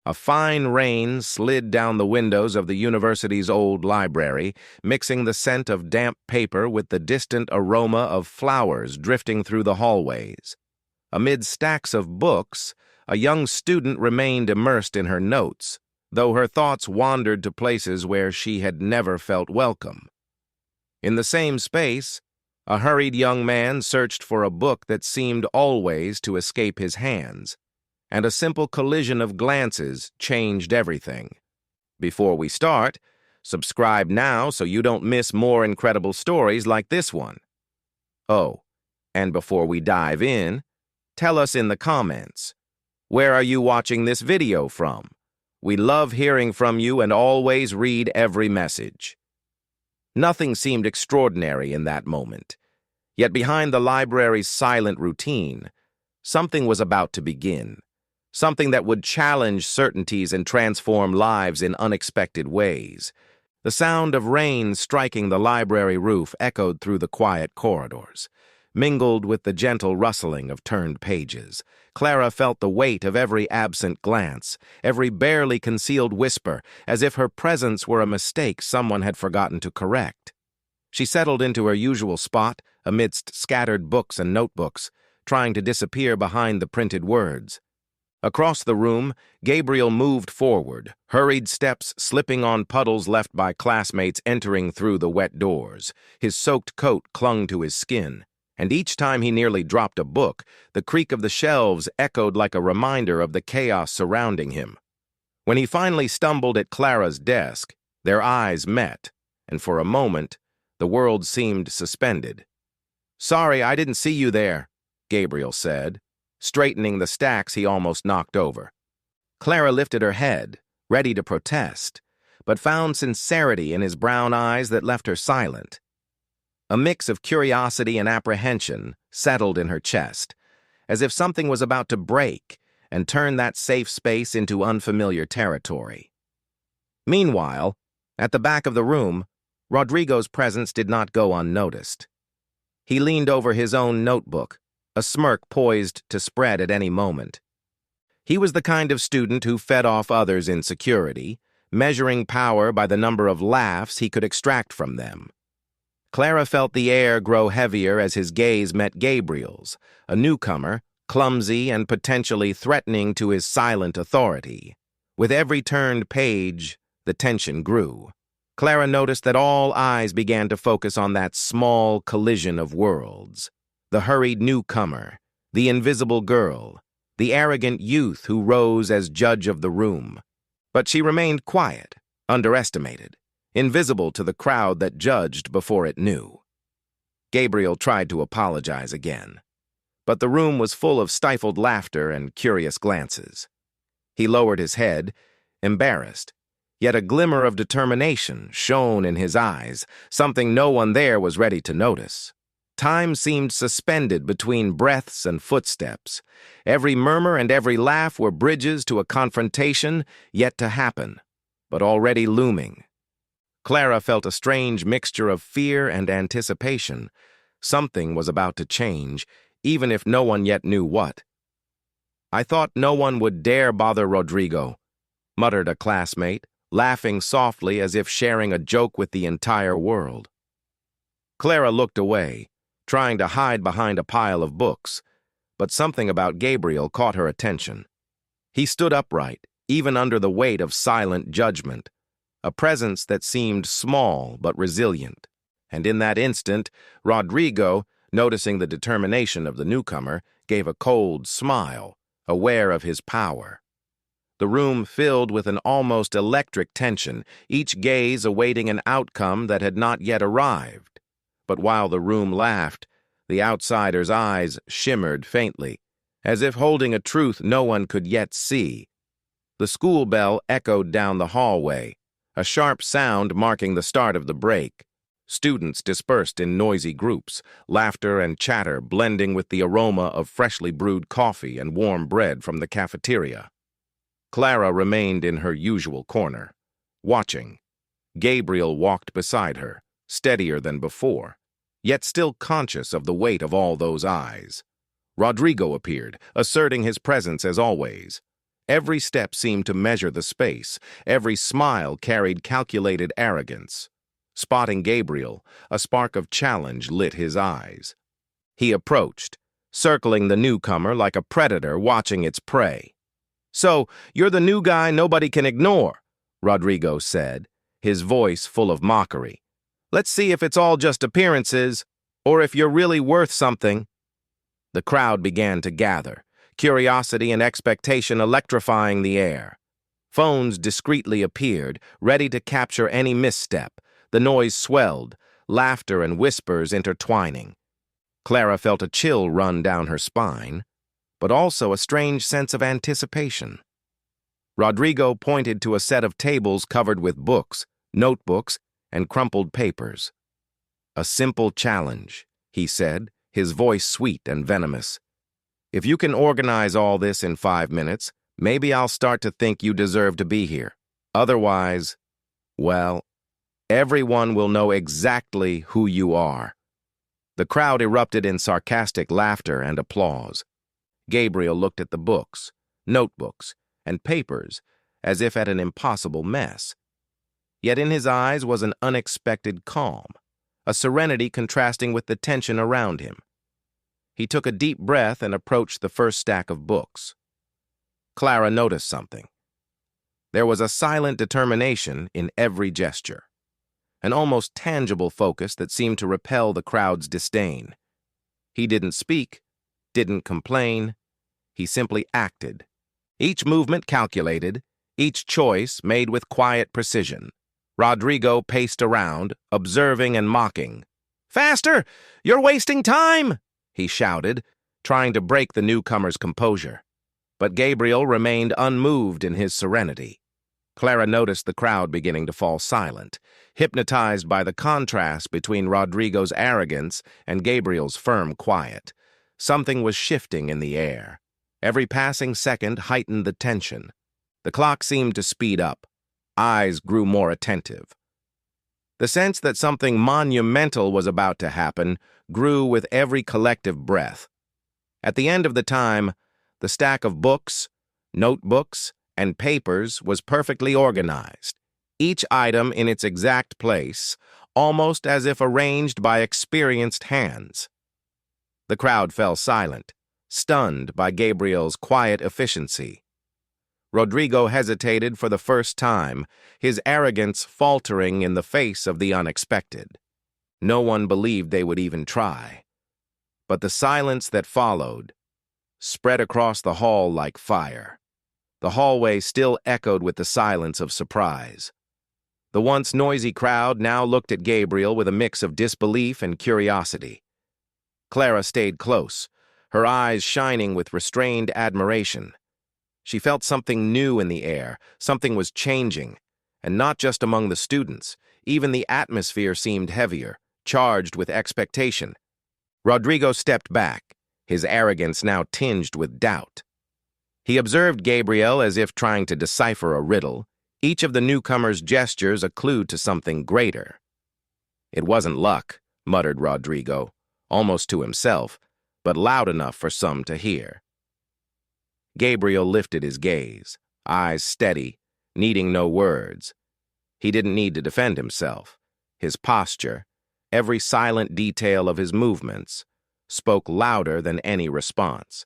A fine rain slid down the windows of the university's old library, mixing the scent of damp paper with the distant aroma of flowers drifting through the hallways. Amid stacks of books, a young student remained immersed in her notes, though her thoughts wandered to places where she had never felt welcome. In the same space, a hurried young man searched for a book that seemed always to escape his hands, and a simple collision of glances changed everything. Before we start, subscribe now so you don't miss more incredible stories like this one. Oh, and before we dive in, tell us in the comments, where are you watching this video from? We love hearing from you and always read every message. Nothing seemed extraordinary in that moment. Yet behind the library's silent routine, something was about to begin. Something that would challenge certainties and transform lives in unexpected ways. The sound of rain striking the library roof echoed through the quiet corridors. Mingled with the gentle rustling of turned pages, Clara felt the weight of every absent glance, every barely concealed whisper, as if her presence were a mistake someone had forgotten to correct. She settled into her usual spot, amidst scattered books and notebooks, trying to disappear behind the printed words. Across the room, Gabriel moved forward, hurried steps slipping on puddles left by classmates entering through the wet doors. His soaked coat clung to his skin, and each time he nearly dropped a book, the creak of the shelves echoed like a reminder of the chaos surrounding him. When he finally stumbled at Clara's desk, their eyes met, and for a moment, the world seemed suspended. "Sorry, I didn't see you there," Gabriel said, straightening the stacks he almost knocked over. Clara lifted her head, ready to protest, but found sincerity in his brown eyes that left her silent. A mix of curiosity and apprehension settled in her chest, as if something was about to break and turn that safe space into unfamiliar territory. Meanwhile, at the back of the room, Rodrigo's presence did not go unnoticed. He leaned over his own notebook, a smirk poised to spread at any moment. He was the kind of student who fed off others' insecurity, measuring power by the number of laughs he could extract from them. Clara felt the air grow heavier as his gaze met Gabriel's, a newcomer, clumsy and potentially threatening to his silent authority. With every turned page, the tension grew. Clara noticed that all eyes began to focus on that small collision of worlds. The hurried newcomer, the invisible girl, the arrogant youth who rose as judge of the room. But she remained quiet, underestimated, invisible to the crowd that judged before it knew. Gabriel tried to apologize again, but the room was full of stifled laughter and curious glances. He lowered his head, embarrassed, yet a glimmer of determination shone in his eyes, something no one there was ready to notice. Time seemed suspended between breaths and footsteps. Every murmur and every laugh were bridges to a confrontation yet to happen, but already looming. Clara felt a strange mixture of fear and anticipation. Something was about to change, even if no one yet knew what. "I thought no one would dare bother Rodrigo," muttered a classmate, laughing softly as if sharing a joke with the entire world. Clara looked away, trying to hide behind a pile of books, but something about Gabriel caught her attention. He stood upright, even under the weight of silent judgment, a presence that seemed small but resilient. And in that instant, Rodrigo, noticing the determination of the newcomer, gave a cold smile, aware of his power. The room filled with an almost electric tension, each gaze awaiting an outcome that had not yet arrived. But while the room laughed, the outsider's eyes shimmered faintly, as if holding a truth no one could yet see. The school bell echoed down the hallway, a sharp sound marking the start of the break. Students dispersed in noisy groups, laughter and chatter blending with the aroma of freshly brewed coffee and warm bread from the cafeteria. Clara remained in her usual corner, watching. Gabriel walked beside her, steadier than before, yet still conscious of the weight of all those eyes. Rodrigo appeared, asserting his presence as always. Every step seemed to measure the space. Every smile carried calculated arrogance. Spotting Gabriel, a spark of challenge lit his eyes. He approached, circling the newcomer like a predator watching its prey. "So, you're the new guy nobody can ignore," Rodrigo said, his voice full of mockery. "Let's see if it's all just appearances, or if you're really worth something." The crowd began to gather, curiosity and expectation electrifying the air. Phones discreetly appeared, ready to capture any misstep. The noise swelled, laughter and whispers intertwining. Clara felt a chill run down her spine, but also a strange sense of anticipation. Rodrigo pointed to a set of tables covered with books, notebooks, and crumpled papers. "A simple challenge," he said, his voice sweet and venomous. "If you can organize all this in 5 minutes, maybe I'll start to think you deserve to be here. Otherwise, well, everyone will know exactly who you are." The crowd erupted in sarcastic laughter and applause. Gabriel looked at the books, notebooks, and papers as if at an impossible mess. Yet in his eyes was an unexpected calm, a serenity contrasting with the tension around him. He took a deep breath and approached the first stack of books. Clara noticed something. There was a silent determination in every gesture, an almost tangible focus that seemed to repel the crowd's disdain. He didn't speak, didn't complain, he simply acted. Each movement calculated, each choice made with quiet precision. Rodrigo paced around, observing and mocking. "Faster! You're wasting time!" he shouted, trying to break the newcomer's composure. But Gabriel remained unmoved in his serenity. Clara noticed the crowd beginning to fall silent, hypnotized by the contrast between Rodrigo's arrogance and Gabriel's firm quiet. Something was shifting in the air. Every passing second heightened the tension. The clock seemed to speed up. Eyes grew more attentive. The sense that something monumental was about to happen grew with every collective breath. At the end of the time, the stack of books, notebooks, and papers was perfectly organized, each item in its exact place, almost as if arranged by experienced hands. The crowd fell silent, stunned by Gabriel's quiet efficiency. Rodrigo hesitated for the first time, his arrogance faltering in the face of the unexpected. No one believed they would even try. But the silence that followed spread across the hall like fire. The hallway still echoed with the silence of surprise. The once noisy crowd now looked at Gabriel with a mix of disbelief and curiosity. Clara stayed close, her eyes shining with restrained admiration. She felt something new in the air, something was changing, and not just among the students. Even the atmosphere seemed heavier, charged with expectation. Rodrigo stepped back, his arrogance now tinged with doubt. He observed Gabriel as if trying to decipher a riddle, each of the newcomers' gestures a clue to something greater. "It wasn't luck," muttered Rodrigo, almost to himself, but loud enough for some to hear. Gabriel lifted his gaze, eyes steady, needing no words. He didn't need to defend himself. His posture, every silent detail of his movements, spoke louder than any response.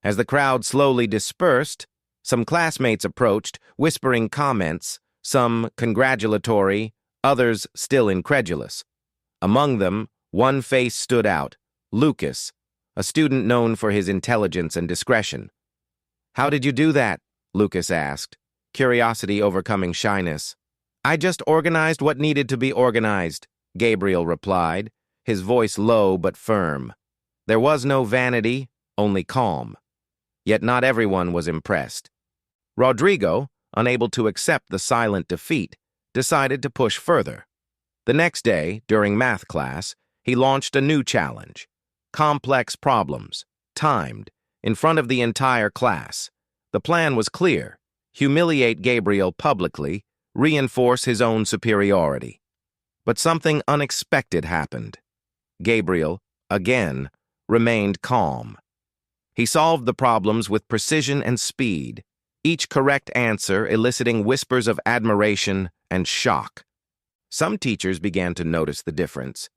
As the crowd slowly dispersed, some classmates approached, whispering comments, some congratulatory, others still incredulous. Among them, one face stood out, Lucas, a student known for his intelligence and discretion. "How did you do that?" Lucas asked, curiosity overcoming shyness. "I just organized what needed to be organized," Gabriel replied, his voice low but firm. There was no vanity, only calm. Yet not everyone was impressed. Rodrigo, unable to accept the silent defeat, decided to push further. The next day, during math class, he launched a new challenge. Complex problems, timed, in front of the entire class. The plan was clear: humiliate Gabriel publicly, reinforce his own superiority. But something unexpected happened. Gabriel, again, remained calm. He solved the problems with precision and speed, each correct answer eliciting whispers of admiration and shock. Some teachers began to notice the difference.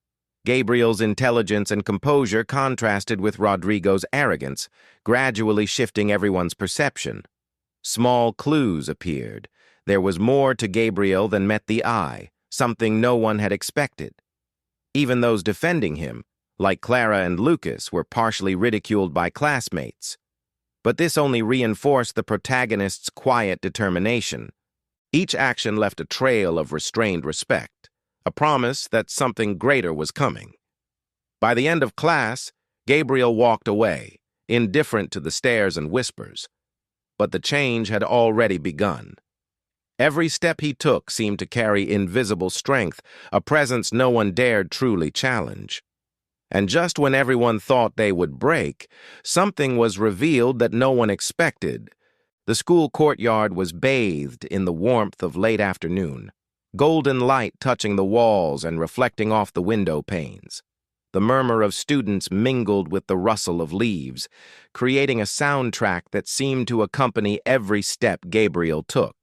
Gabriel's intelligence and composure contrasted with Rodrigo's arrogance, gradually shifting everyone's perception. Small clues appeared. There was more to Gabriel than met the eye, something no one had expected. Even those defending him, like Clara and Lucas, were partially ridiculed by classmates. But this only reinforced the protagonist's quiet determination. Each action left a trail of restrained respect, a promise that something greater was coming. By the end of class, Gabriel walked away, indifferent to the stares and whispers. But the change had already begun. Every step he took seemed to carry invisible strength, a presence no one dared truly challenge. And just when everyone thought they would break, something was revealed that no one expected. The school courtyard was bathed in the warmth of late afternoon, golden light touching the walls and reflecting off the window panes. The murmur of students mingled with the rustle of leaves, creating a soundtrack that seemed to accompany every step Gabriel took.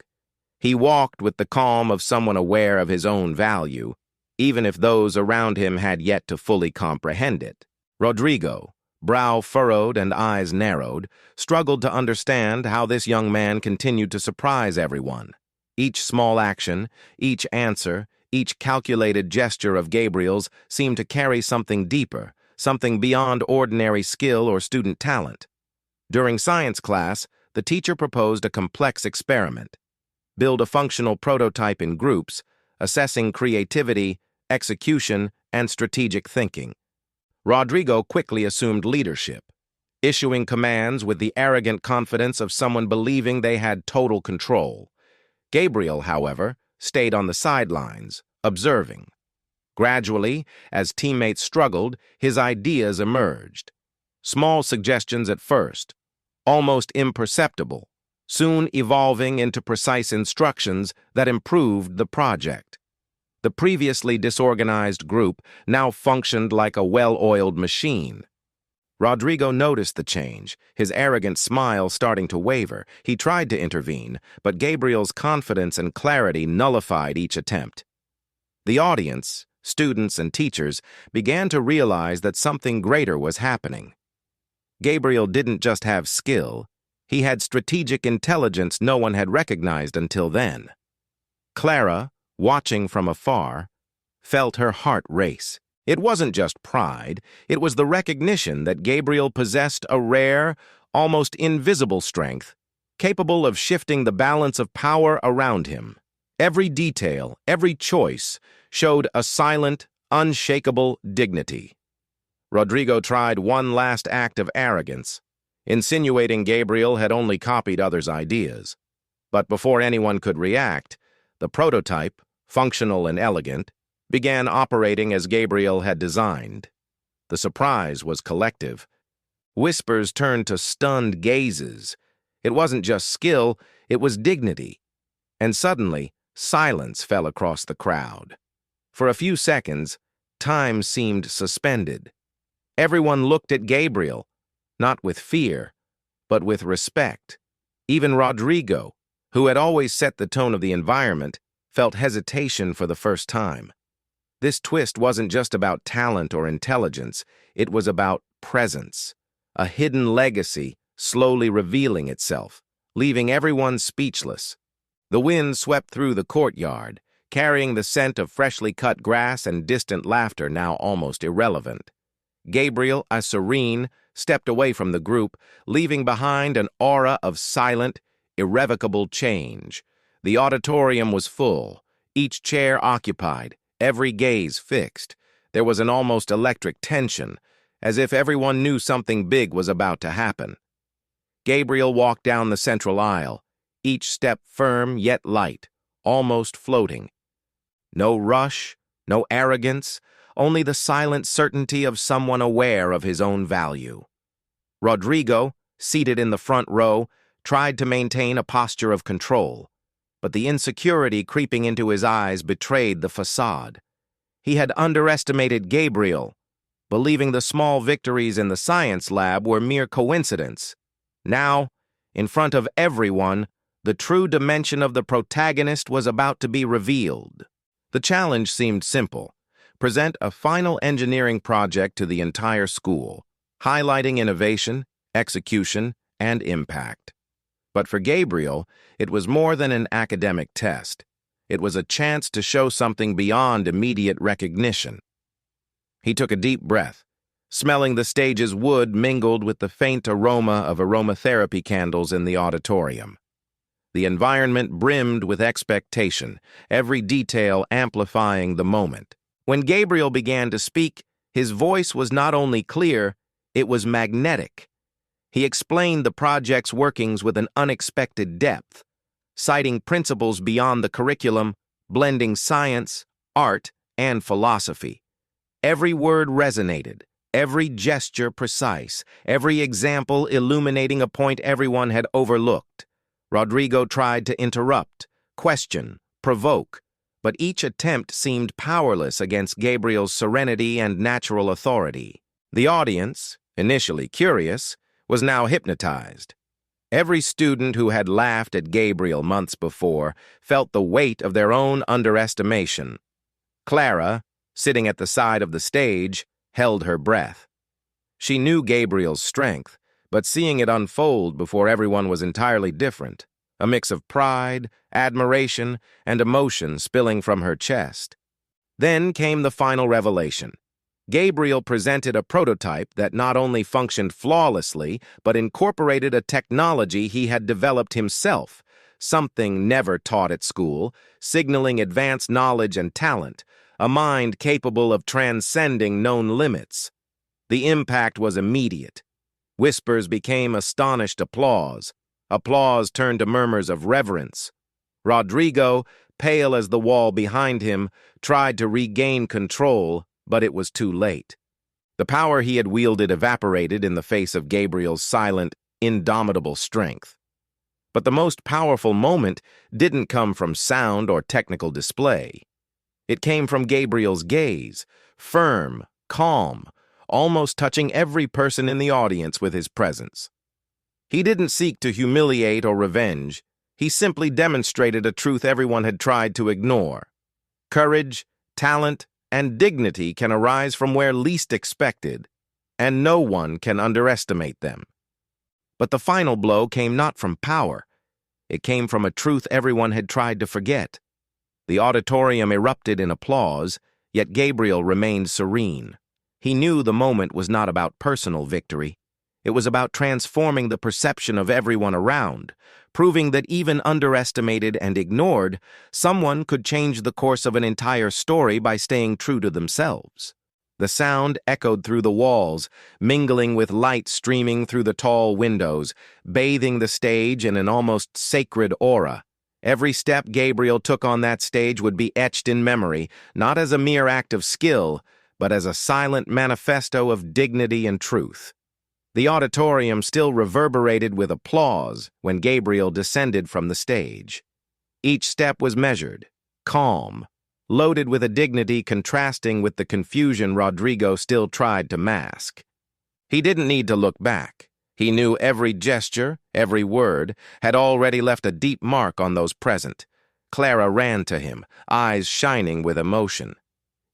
He walked with the calm of someone aware of his own value, even if those around him had yet to fully comprehend it. Rodrigo, brow furrowed and eyes narrowed, struggled to understand how this young man continued to surprise everyone. Each small action, each answer, each calculated gesture of Gabriel's seemed to carry something deeper, something beyond ordinary skill or student talent. During science class, the teacher proposed a complex experiment. Build a functional prototype in groups, assessing creativity, execution, and strategic thinking. Rodrigo quickly assumed leadership, issuing commands with the arrogant confidence of someone believing they had total control. Gabriel, however, stayed on the sidelines, observing. Gradually, as teammates struggled, his ideas emerged. Small suggestions at first, almost imperceptible, soon evolving into precise instructions that improved the project. The previously disorganized group now functioned like a well-oiled machine. Rodrigo noticed the change, his arrogant smile starting to waver. He tried to intervene, but Gabriel's confidence and clarity nullified each attempt. The audience, students and teachers, began to realize that something greater was happening. Gabriel didn't just have skill, he had strategic intelligence no one had recognized until then. Clara, watching from afar, felt her heart race. It wasn't just pride, it was the recognition that Gabriel possessed a rare, almost invisible strength, capable of shifting the balance of power around him. Every detail, every choice, showed a silent, unshakable dignity. Rodrigo tried one last act of arrogance, insinuating Gabriel had only copied others' ideas. But before anyone could react, the prototype, functional and elegant, began operating as Gabriel had designed. The surprise was collective. Whispers turned to stunned gazes. It wasn't just skill, it was dignity. And suddenly, silence fell across the crowd. For a few seconds, time seemed suspended. Everyone looked at Gabriel, not with fear, but with respect. Even Rodrigo, who had always set the tone of the environment, felt hesitation for the first time. This twist wasn't just about talent or intelligence, it was about presence, a hidden legacy slowly revealing itself, leaving everyone speechless. The wind swept through the courtyard, carrying the scent of freshly cut grass and distant laughter now almost irrelevant. Gabriel, a serene, stepped away from the group, leaving behind an aura of silent, irrevocable change. The auditorium was full, each chair occupied, every gaze fixed. There was an almost electric tension, as if everyone knew something big was about to happen. Gabriel walked down the central aisle, each step firm yet light, almost floating. No rush, no arrogance, only the silent certainty of someone aware of his own value. Rodrigo, seated in the front row, tried to maintain a posture of control, but the insecurity creeping into his eyes betrayed the facade. He had underestimated Gabriel, believing the small victories in the science lab were mere coincidence. Now, In front of everyone, the true dimension of the protagonist was about to be revealed. The challenge seemed simple. Present a final engineering project to the entire school, highlighting innovation, execution, and impact. But for Gabriel, it was more than an academic test. It was a chance to show something beyond immediate recognition. He took a deep breath, smelling the stage's wood mingled with the faint aroma of aromatherapy candles in the auditorium. The environment brimmed with expectation, every detail amplifying the moment. When Gabriel began to speak, his voice was not only clear, it was magnetic. He explained the project's workings with an unexpected depth, citing principles beyond the curriculum, blending science, art, and philosophy. Every word resonated, every gesture precise, every example illuminating a point everyone had overlooked. Rodrigo tried to interrupt, question, provoke, but each attempt seemed powerless against Gabriel's serenity and natural authority. The audience, initially curious, was now hypnotized. Every student who had laughed at Gabriel months before felt the weight of their own underestimation. Clara, sitting at the side of the stage, held her breath. She knew Gabriel's strength, but seeing it unfold before everyone was entirely different, a mix of pride, admiration, and emotion spilling from her chest. Then came the final revelation. Gabriel presented a prototype that not only functioned flawlessly, but incorporated a technology he had developed himself, something never taught at school, signaling advanced knowledge and talent, a mind capable of transcending known limits. The impact was immediate. Whispers became astonished applause. Applause turned to murmurs of reverence. Rodrigo, pale as the wall behind him, tried to regain control, but it was too late. The power he had wielded evaporated in the face of Gabriel's silent, indomitable strength. But the most powerful moment didn't come from sound or technical display. It came from Gabriel's gaze, firm, calm, almost touching every person in the audience with his presence. He didn't seek to humiliate or revenge. He simply demonstrated a truth everyone had tried to ignore. Courage, talent, and dignity can arise from where least expected, and no one can underestimate them. But the final blow came not from power. It came from a truth everyone had tried to forget. The auditorium erupted in applause, yet Gabriel remained serene. He knew the moment was not about personal victory. It was about transforming the perception of everyone around, proving that even underestimated and ignored, someone could change the course of an entire story by staying true to themselves. The sound echoed through the walls, mingling with light streaming through the tall windows, bathing the stage in an almost sacred aura. Every step Gabriel took on that stage would be etched in memory, not as a mere act of skill, but as a silent manifesto of dignity and truth. The auditorium still reverberated with applause when Gabriel descended from the stage. Each step was measured, calm, loaded with a dignity contrasting with the confusion Rodrigo still tried to mask. He didn't need to look back. He knew every gesture, every word, had already left a deep mark on those present. Clara ran to him, eyes shining with emotion.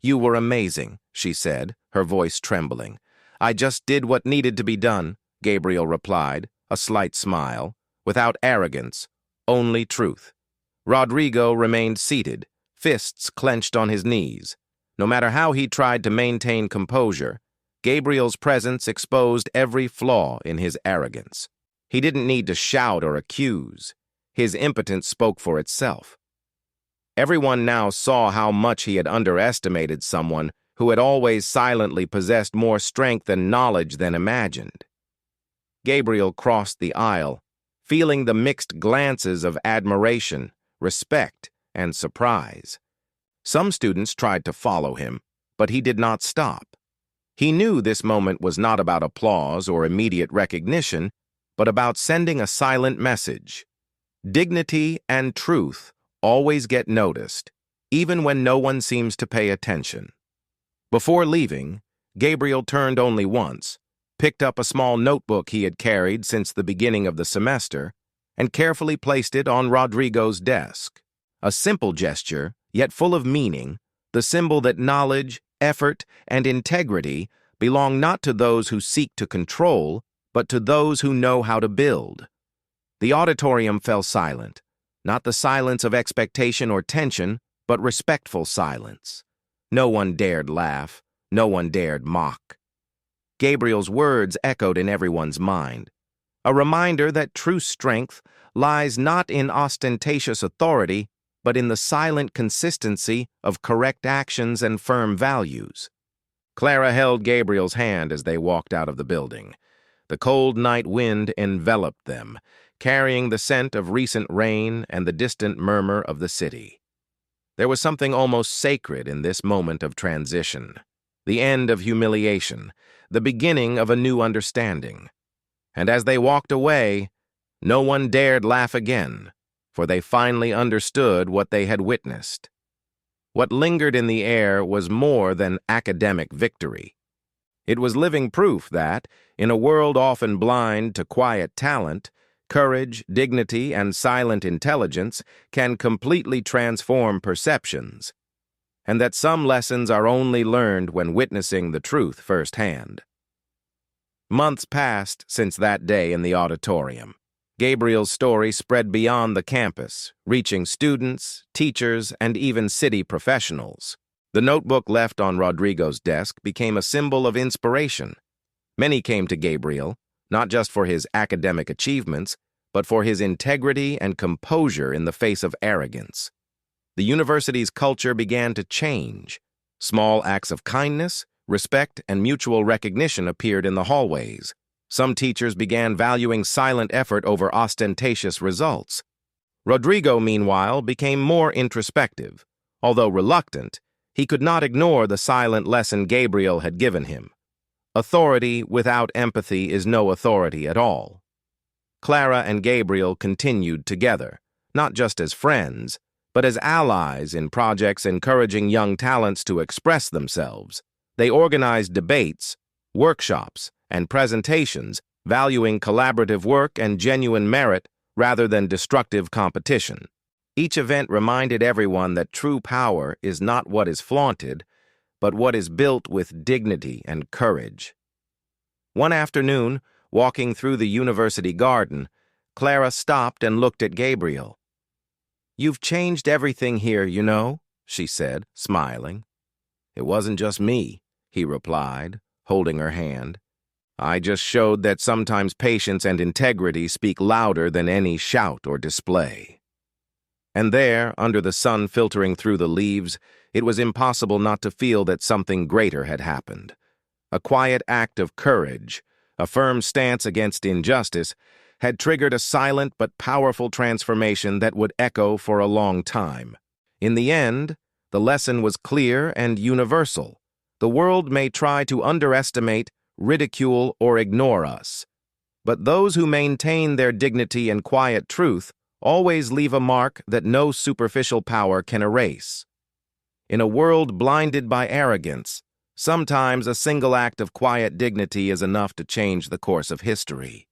"You were amazing," she said, her voice trembling. "I just did what needed to be done," Gabriel replied, a slight smile, without arrogance, only truth. Rodrigo remained seated, fists clenched on his knees. No matter how he tried to maintain composure, Gabriel's presence exposed every flaw in his arrogance. He didn't need to shout or accuse. His impotence spoke for itself. Everyone now saw how much he had underestimated someone who had always silently possessed more strength and knowledge than imagined. Gabriel crossed the aisle, feeling the mixed glances of admiration, respect, and surprise. Some students tried to follow him, but he did not stop. He knew this moment was not about applause or immediate recognition, but about sending a silent message. Dignity and truth always get noticed, even when no one seems to pay attention. Before leaving, Gabriel turned only once, picked up a small notebook he had carried since the beginning of the semester, and carefully placed it on Rodrigo's desk. A simple gesture, yet full of meaning, the symbol that knowledge, effort, and integrity belong not to those who seek to control, but to those who know how to build. The auditorium fell silent, not the silence of expectation or tension, but respectful silence. No one dared laugh, no one dared mock. Gabriel's words echoed in everyone's mind, a reminder that true strength lies not in ostentatious authority, but in the silent consistency of correct actions and firm values. Clara held Gabriel's hand as they walked out of the building. The cold night wind enveloped them, carrying the scent of recent rain and the distant murmur of the city. There was something almost sacred in this moment of transition, the end of humiliation, the beginning of a new understanding. And as they walked away, no one dared laugh again, for they finally understood what they had witnessed. What lingered in the air was more than academic victory. It was living proof that, in a world often blind to quiet talent, courage, dignity, and silent intelligence can completely transform perceptions, and that some lessons are only learned when witnessing the truth firsthand. Months passed since that day in the auditorium. Gabriel's story spread beyond the campus, reaching students, teachers, and even city professionals. The notebook left on Rodrigo's desk became a symbol of inspiration. Many came to Gabriel, not just for his academic achievements, but for his integrity and composure in the face of arrogance. The university's culture began to change. Small acts of kindness, respect, and mutual recognition appeared in the hallways. Some teachers began valuing silent effort over ostentatious results. Rodrigo, meanwhile, became more introspective. Although reluctant, he could not ignore the silent lesson Gabriel had given him. Authority without empathy is no authority at all. Clara and Gabriel continued together, not just as friends, but as allies in projects encouraging young talents to express themselves. They organized debates, workshops, and presentations, valuing collaborative work and genuine merit rather than destructive competition. Each event reminded everyone that true power is not what is flaunted, but what is built with dignity and courage. One afternoon, walking through the university garden, Clara stopped and looked at Gabriel. "You've changed everything here, you know," she said, smiling. "It wasn't just me," he replied, holding her hand. "I just showed that sometimes patience and integrity speak louder than any shout or display." And there, under the sun filtering through the leaves, it was impossible not to feel that something greater had happened. A quiet act of courage, a firm stance against injustice, had triggered a silent but powerful transformation that would echo for a long time. In the end, the lesson was clear and universal. The world may try to underestimate, ridicule, or ignore us, but those who maintain their dignity and quiet truth always leave a mark that no superficial power can erase. In a world blinded by arrogance, sometimes a single act of quiet dignity is enough to change the course of history.